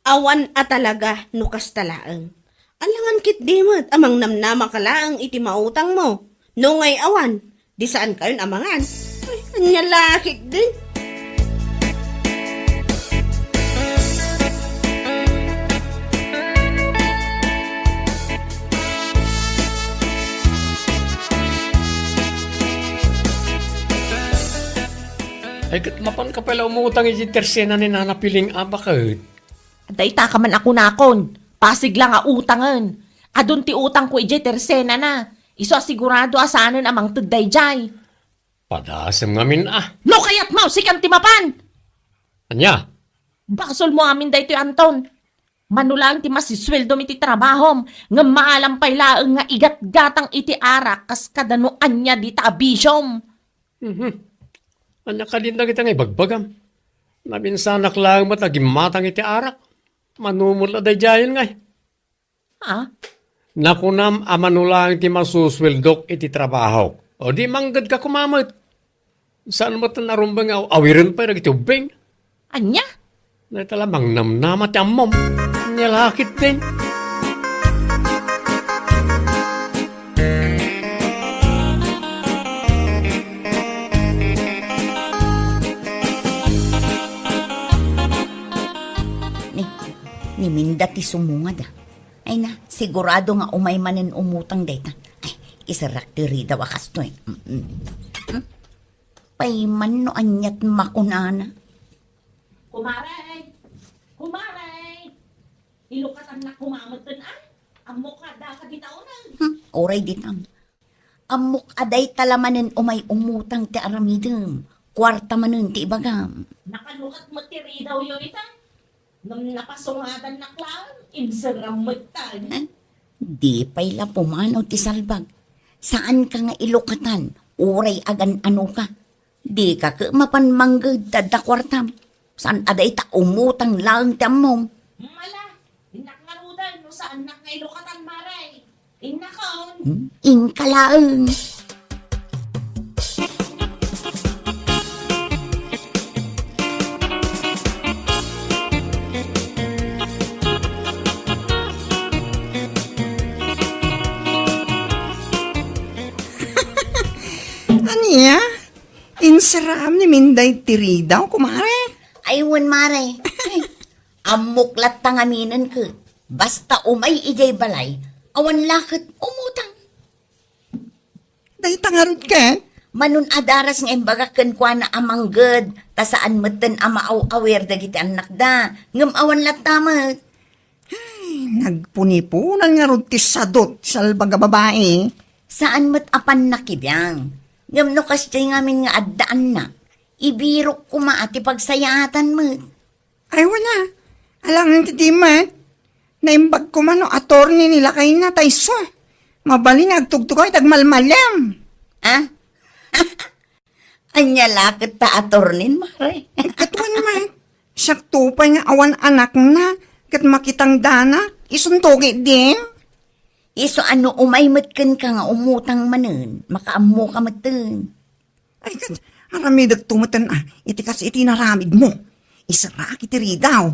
Awan at talaga nukas talaang. Alangan kit di mat, amang namnama ka lang iti mautang mo. No ngay awan, di saan kayon amangan. Ay, anya lakit din. Ay, kat mapan ka pala umutang iti tersena ni nanapiling abakad. Day ta ka man ako nakon. Pasig lang nga utangan. Adun ti utang ko ije tersena na. Iso asigurado asanan amang tagday jay. Padasam ngamin No kayat mau sikan ti mapan. Anya? Basol mo amin day ti Anton. Manulang ti masisweldo mi ti trabahom. Nga maalam pay laeng nga igat-gatang iti arak kas kadano anya di ta abisyom. Anya ka din na kita nga ibagbagam. Nabinsanak lang matagimatang iti arak. Manumula day jayan ngay. Ha? Nakunam amanulang ti masusweldok iti trabaho. O di manggad ka kumamot. Saan mo ito narumbang awirin pa yung itubing? Anya? Na talamang namnamat yung mom. Nilakit din. Ni Minda ti sumungad ah. Ay na, sigurado nga umay manin umutang dayta. Ay, isarak ti rida wakas to eh. Payman no anyat makunana. Kumaray! Kumaray! Ilukatan na kumamatan ah. Ang mukha da ka ditaunan. Oray ditang. Amok aday talamanin umay umutang ti aramidem. Kwarta manin ti ibagam. Nakalukat mo tiri daw yun ita. Nung napasungatan na klaan, insaram mo tan. Di pa'y la pumanaw ti salbag. Saan ka nga ilukatan? Uray agan ano ka? Di ka ka mapanmanggad da kwartam. Saan aday ta umutang lang tamong? Mala, inakmarudan no saan nakailukatan maray. Inakaon. Ingkalaeng. Aniya? Insaram ni Minday tiridaw, kumare. Aywan mare. Ay, amuklat tangaminan ka. Basta umay ijay balay, awan lakit umutang. Day tangarod ka. Manun adaras ng imbagakan kwa na amanggad, ta saan matan amaaw-awer dagiti anak da, ngam awan latamat. Nagpunipunan nga ron ti sadot salbaga babae. Saan mat apan nakibiyang? Ngam no kasjay ngamin nga addaan na, ibirok kuma ati pagsayatan mo. Ay wala. Alangan ti Timat. Naimbag ko man no atorni nila kay na tayso. Mabali nagtugtugoy tagmalmalam. Ah? Anya lakit ta atornin, mare. Katwan naman. Sakto pa nga awan anak na. Kat makitang dana. Isuntogi din. Iso ano umaymatkan ka nga umutang manen, makaammo ka matan. Ay kat aramidag tumatan iti kas iti naramid mo. Isara kiti ridaw.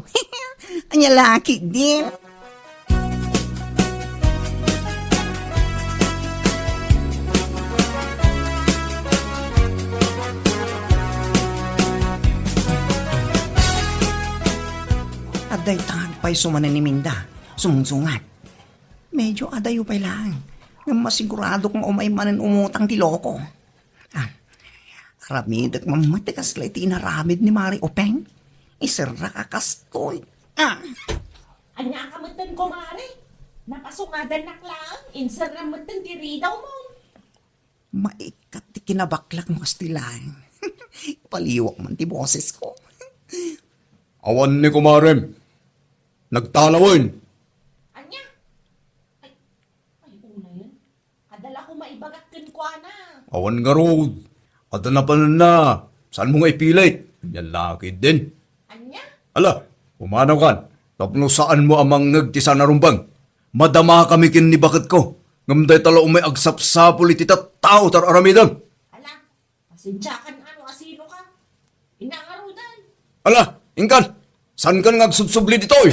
Anya laki din. Aday tag pa'y sumanan ni Minda. Sumungsungat. Medyo adayo pa lang. Nga masigurado kung umay manan umutang ti loko. Ramidag mamatikas la iti naramid ni Mari Openg. Isara kakastoy. Anya ka matan kumare. Napasungadan na klaan, insaram matan tiri daw mo. Maikat ti Ikinabaklak mo kastilan. Paliwak man ti boses ko. Awan ni kumarem. Nagtalawin. Anya? Ay, una yan. Adala ko maibagat kin ko na. Awan nga rod. Ada na pa na. Saan mo nga ipilit? Yan laki din. Anya? Ala, umanaw kan. Tapno saan mo amang nagtisa na rumbang. Madama kami kin ni bakit ko. Ngamday tala umay agsapsapul iti tao tar aramidam. Ala, pasensyakan ano asino ka. Inaharudan. Ala, ingkan. Saan ka ngagsubsubli dito eh?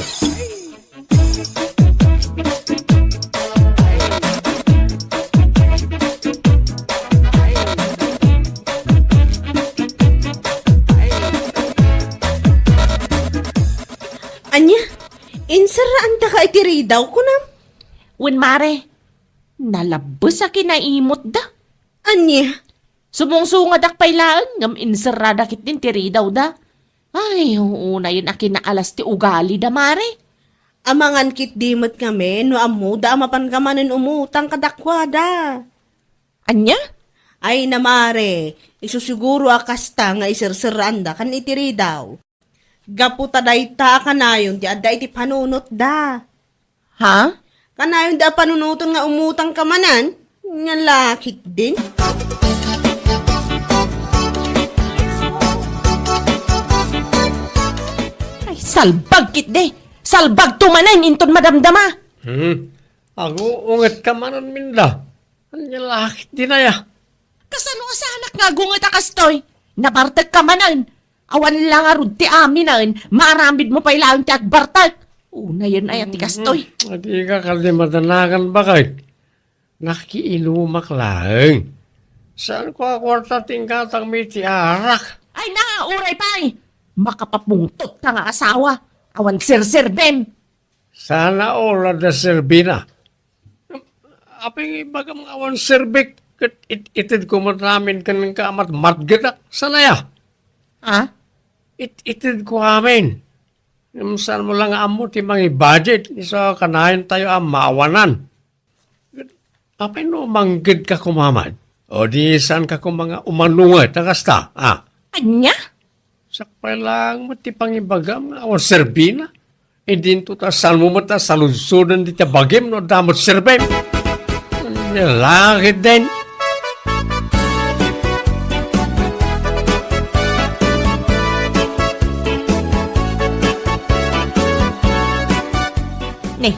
Anya, insaraan ta ka itiri daw ko na. Wen mare, nalabos sa kinaimot da. Anya, Sumungsungad ak pailaan, ngam insarada kit din tiri daw da. Ay, una yun akin na alas ti ugali da mare. amangan kit dimot kami, no amu da amapan kamanin umutang kadakwada. Anya? Ay namare, isusiguro akasta nga isirsiraan da kan itiri daw. Gaputa day ta kanayon ti adda iti panunot da. Ha? Kanayon da panunuton nga umutang kamanan, nga lakit din. Ay, salbag kit de. Salbag tumanan inton madamdama. Ako unget ka manon minda. Anya lakit dinaya. Kasano ka sa anak nga gungat akastoy? Nabartag ka manan. Awan lang arud ti aminan. Maramid mo pa ilang ti agbartag. Una yan ay ati kastoy. Adi ka kalimadanakan ba kay? Nakiilumak lang. Saan ko akwarta tingkatang may tiarak? Ay na, uray pa'y. Makapapungtot ka nga asawa. Awan sir-sirbem. Sana ola da serbina. Aping ibagam awan serbik. Itid ko mo namin kanang kaamat matgadak. Sana ya? Ha? Itid ko amin. Saan mo lang amo ti mga budget. Isa kanahin tayo ang maawanan. Apay no manggid ka kumamad. O di saan ka kung mga umanungat. Nakasta. Anya? Sakpay lang mo ti pangibagam nga awan serbina. E din to ta saan mo mata salunsudan di ta bagim no damot serbem. Langit din. Ne,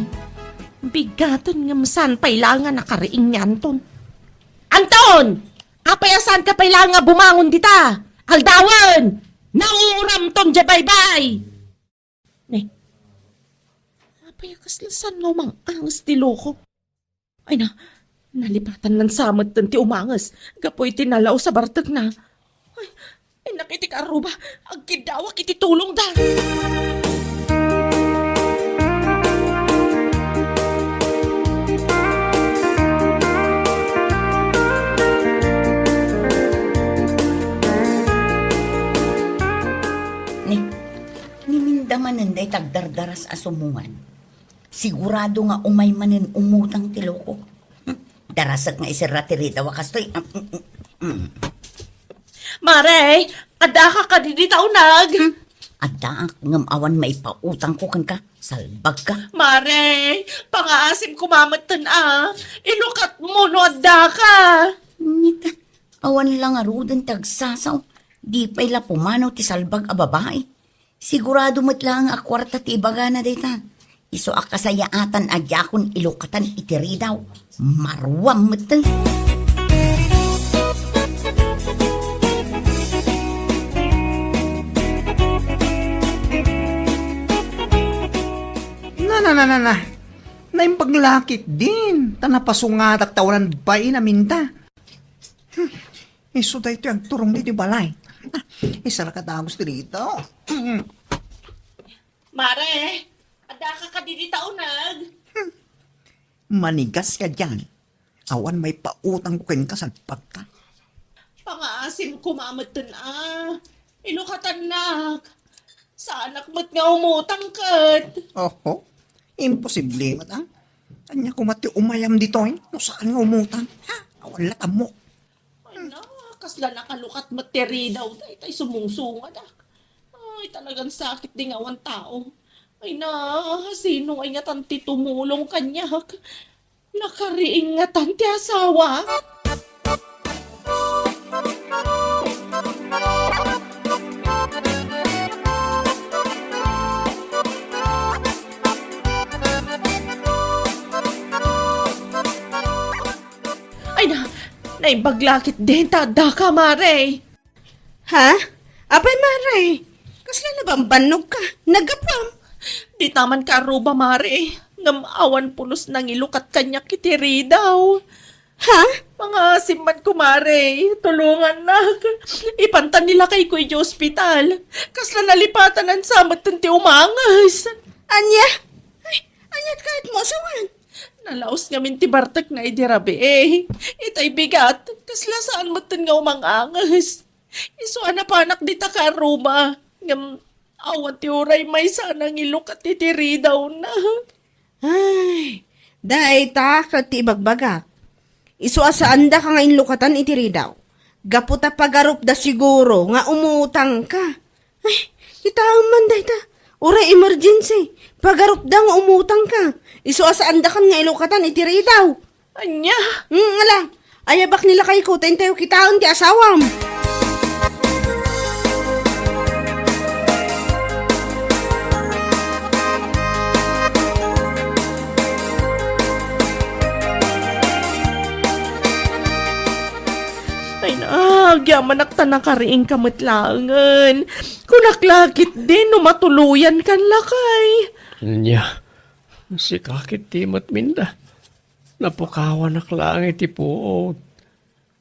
bigaton nga masan pailangan nakariing ni Anton. Anton! Apayasan ka pailangan bumangon dita! Aldawan! Nauuram ton dya baybay! Ne, apayakas lasan nga umang angas ti loko. Ay na, nalipatan ng samot ton ti umangas. Gapoy tinalaw sa bartag na. Ay nakitik aruba, agkidawak iti tulong da. Nimindaman day tagdardaras asumungan. Sigurado nga umay manin umutang tiloko. Darasak nga isirratiri daw kastoy. Mare, ada ka diditaw nag. Ada ngam awan may pautang ko kan ka. Salbag ka. Mare, pangaasim kumamatan Ilukat mo no ada ka. Nita, awan lang arudan tagsasaw. Di pa ila pumanaw ti salbag a babae. Sigurado mo't lang a kwarta ti ibaga na dita. Iso a kasayaatan agyakon ilukatan itiri daw. Marwam mo't. Na. Naimbaglakit din. Tanapasungatak tawanan ba inaminta. Iso dahi ito yung turong dito balay. Isa na katagos dito. Mare, ada ka diditaw nag. Manigas ka dyan. Awan may pautang ko kayo kasalpag ka. Pangaasim kumamatan Ilukatan nag. Sa anak mo't nga umutang kat. Oho, imposible mat ah. Kanya ko mati umayam dito eh. No saan nga umutang? Ha? Awan latam mo. Ano, Kasla nakalukat materi daw. Tay sumusungad ah. Ay, talagang sakit din awan tao. Ay na, sino ay nga tanti tumulong kanya? Nakariing nga tanti asawa. Ay na, naibaglakit din tada ka, Mare. Ha? Apay, Mare. Kasla na bang banog ka? Nagapam. Di taman ka aruba, Mare. Ngamawan pulos ng ilukat kanya kitiri daw. Ha? Mga simman ko, Mare. Tulungan na. Ipantan nila kay Kuy di ospital. Kasla nalipatan ang samat ng ti umangas. Anya? Ay, anyat kahit mo asawan. Nalaos nga min ti Bartek na idirabi eh. Itay bigat. Kasla saan mo nga umangangas. Iso anak di ta ka aruba. Ngam awan ti uray may sanang ilukat titiri daw na. Ay, daay ta ti ibagbagak. Iso asaan da ka nga inlukatan itiri daw. Gaputa pagarup da siguro nga umutang ka. Ay, kita man dahi ta. Uray emergency. Pagarup da nga umutang ka. Iso asaan da kan nga ilukatan itiri daw. Anya? Ala, ayabak nila kay ko tayo kitaan ti asawam. Ay na, gyaman nakta kariing kamatlangan. Kunaklakit din, matuluyan kan lakay. Anya, si kakit timot minda. Napukawan na lang iti puot.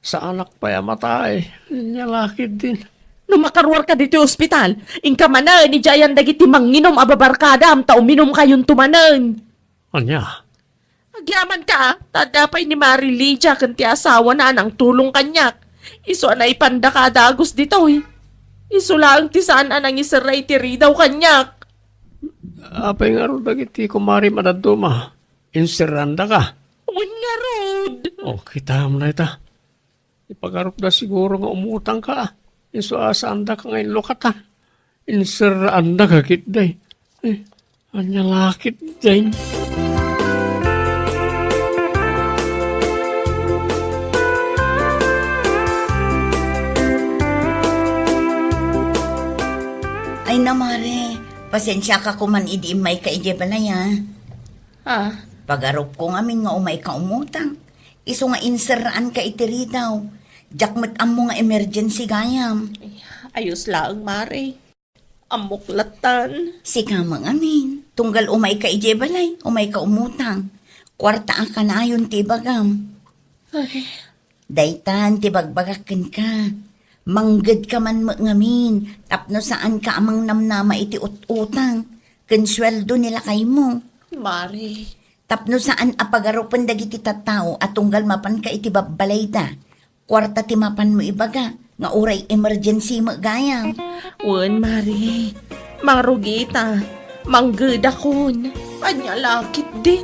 Sa anak pa yamatay. Anya lakit din. No makarwar ka dito ospital, ingka mana ni Jayan dagiti manginom ababarkada am tao minom kayong tumanan. Anya, Agyaman ka, tadapay ni Mari Lydia kanti asawa na anang tulong kanyak. Iso na ipanda ka dagos dito eh. Iso lang ti saan anang isaray tiri daw kanyak. apay nga ro dagiti kumari madaduma. Insiranda ka. Uwan nga rod. O, kita mo na ita. Ipagarup na siguro nga umutang ka. Iso asanda ka ngayon lokatan. Insiranda ka kitday. Eh, anya lakit day. Ay na, Mare. Pasensya ka kuman idi may kaidye balay, ha? Ah, Pagarup ko ngamin nga umay ka umutang. Iso nga insiraan ka itiri daw. Jakmat ang mga emergency gayam. ayos lang, Mari. Amuklatan. Si kamang amin. Tunggal umay ka ije balay. Umay ka umutang. Kwarta ang kanayon tibagam. Ay, Daytan tibagbagakin ka. Manggad ka man ngamin. Tapno saan ka amang namnama iti utang. Kensweldo nila kay mo. Mari. Tapno saan apagarupan dagiti tattao at tunggal mapan ka iti babbalay da. Kwarta ti mapan mo ibaga. Nga uray emergency magayam. Wan, Mari. Marugita. Manggad akon. Anya lakit din.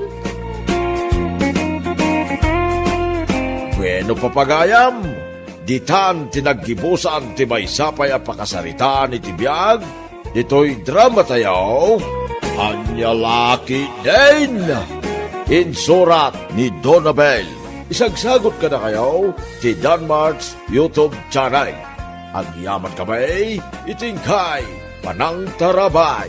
Bueno papagayam, ditan tinaggibusan ti maysapay a pakasaritaan iti biag, ito'y drama tayo, anya laki din. Insurat ni Donabel. Isagsagot ka na kayo ti Danmarks YouTube channel. Ang yaman kamay, itingkay, panang tarabay.